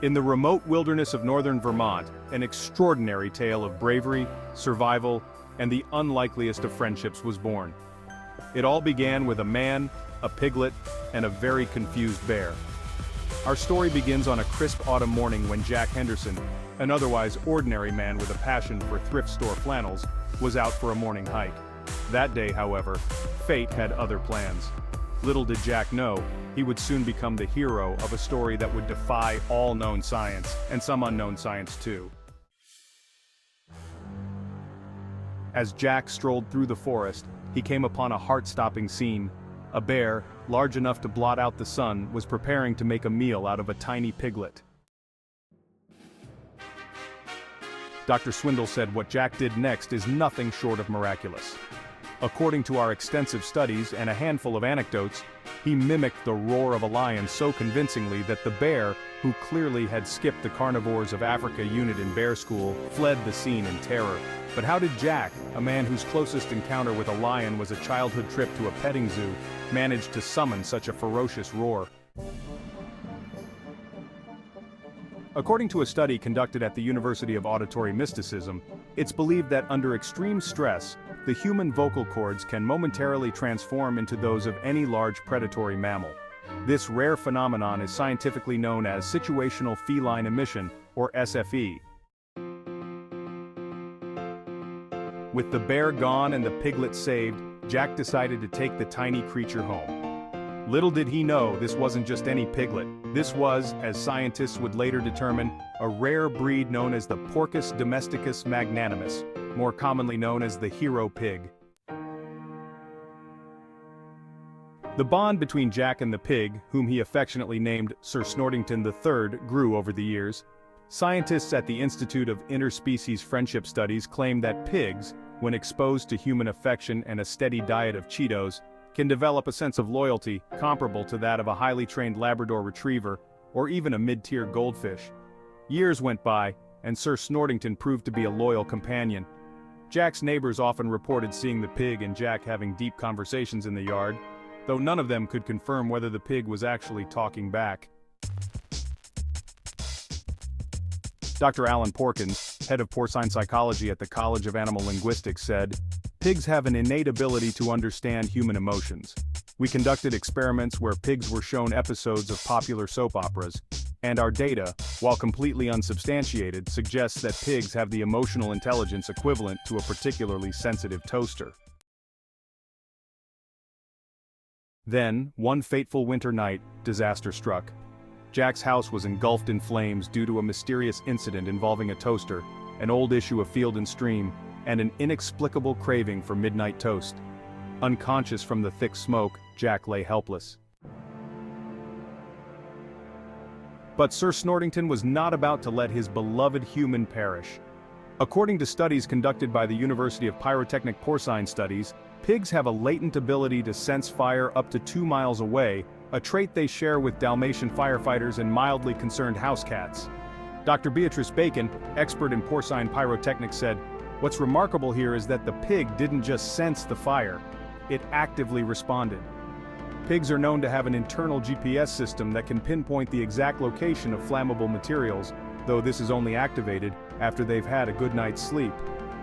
In the remote wilderness of northern Vermont, an extraordinary tale of bravery, survival, and the unlikeliest of friendships was born. It all began with a man, a piglet, and a very confused bear. Our story begins on a crisp autumn morning when Jack Henderson, an otherwise ordinary man with a passion for thrift store flannels, was out for a morning hike. That day, however, fate had other plans. Little did Jack know, he would soon become the hero of a story that would defy all known science, and some unknown science too. As Jack strolled through the forest, he came upon a heart-stopping scene. A bear, large enough to blot out the sun, was preparing to make a meal out of a tiny piglet. Dr. Swindle said what Jack did next is nothing short of miraculous. According to our extensive studies and a handful of anecdotes, he mimicked the roar of a lion so convincingly that the bear, who clearly had skipped the Carnivores of Africa unit in bear school, fled the scene in terror. But how did Jack, a man whose closest encounter with a lion was a childhood trip to a petting zoo, manage to summon such a ferocious roar? According to a study conducted at the University of Auditory Mysticism, it's believed that under extreme stress, the human vocal cords can momentarily transform into those of any large predatory mammal. This rare phenomenon is scientifically known as Situational Feline Emission, or SFE. With the bear gone and the piglet saved, Jack decided to take the tiny creature home. Little did he know this wasn't just any piglet. This was, as scientists would later determine, a rare breed known as the Porcus domesticus magnanimus, more commonly known as the hero pig. The bond between Jack and the pig, whom he affectionately named Sir Snortington the Third, grew over the years. Scientists at the Institute of Interspecies Friendship Studies claim that pigs, when exposed to human affection and a steady diet of Cheetos, can develop a sense of loyalty comparable to that of a highly trained Labrador retriever or even a mid-tier goldfish. Years went by, and Sir Snortington proved to be a loyal companion. Jack's neighbors often reported seeing the pig and Jack having deep conversations in the yard, though none of them could confirm whether the pig was actually talking back. Dr. Alan Porkins, head of Porcine Psychology at the College of Animal Linguistics, said, "Pigs have an innate ability to understand human emotions. We conducted experiments where pigs were shown episodes of popular soap operas, and our data, while completely unsubstantiated, suggests that pigs have the emotional intelligence equivalent to a particularly sensitive toaster." Then, one fateful winter night, disaster struck. Jack's house was engulfed in flames due to a mysterious incident involving a toaster, an old issue of Field and Stream, and an inexplicable craving for midnight toast. Unconscious from the thick smoke, Jack lay helpless. But Sir Snortington was not about to let his beloved human perish. According to studies conducted by the University of Pyrotechnic Porcine Studies, pigs have a latent ability to sense fire up to 2 miles away, a trait they share with Dalmatian firefighters and mildly concerned house cats. Dr. Beatrice Bacon, expert in porcine pyrotechnics, said, "What's remarkable here is that the pig didn't just sense the fire, it actively responded." Pigs are known to have an internal GPS system that can pinpoint the exact location of flammable materials, though this is only activated after they've had a good night's sleep.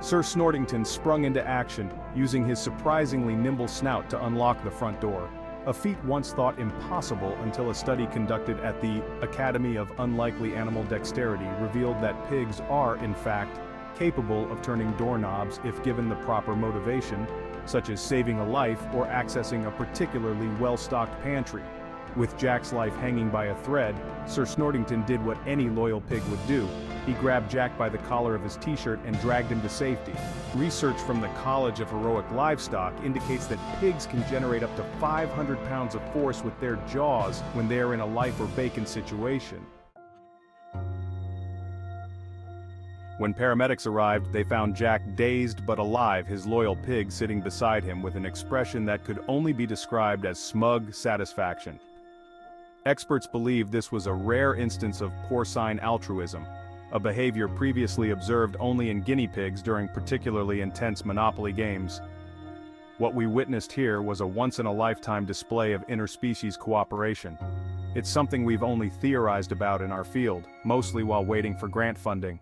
Sir Snortington sprung into action, using his surprisingly nimble snout to unlock the front door. A feat once thought impossible until a study conducted at the Academy of Unlikely Animal Dexterity revealed that pigs are, in fact, capable of turning doorknobs if given the proper motivation, such as saving a life or accessing a particularly well-stocked pantry. With Jack's life hanging by a thread, Sir Snortington did what any loyal pig would do. He grabbed Jack by the collar of his t-shirt and dragged him to safety. Research from the College of Heroic Livestock indicates that pigs can generate up to 500 pounds of force with their jaws when they are in a life or bacon situation. When paramedics arrived, they found Jack dazed but alive, his loyal pig sitting beside him with an expression that could only be described as smug satisfaction. Experts believe this was a rare instance of porcine altruism, a behavior previously observed only in guinea pigs during particularly intense Monopoly games. What we witnessed here was a once-in-a-lifetime display of interspecies cooperation. It's something we've only theorized about in our field, mostly while waiting for grant funding.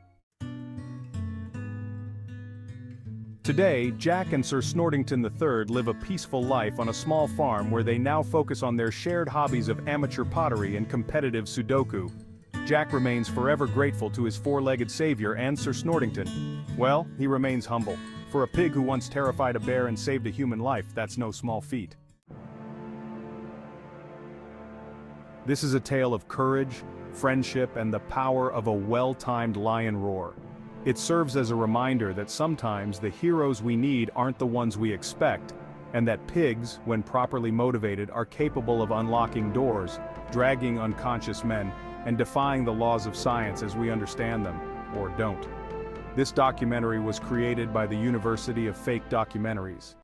Today, Jack and Sir Snortington the Third live a peaceful life on a small farm where they now focus on their shared hobbies of amateur pottery and competitive Sudoku. Jack remains forever grateful to his four-legged savior and Sir Snortington. Well, he remains humble. For a pig who once terrified a bear and saved a human life, that's no small feat. This is a tale of courage, friendship, and the power of a well-timed lion roar. It serves as a reminder that sometimes the heroes we need aren't the ones we expect, and that pigs, when properly motivated, are capable of unlocking doors, dragging unconscious men, and defying the laws of science as we understand them, or don't. This documentary was created by the University of Fake Documentaries.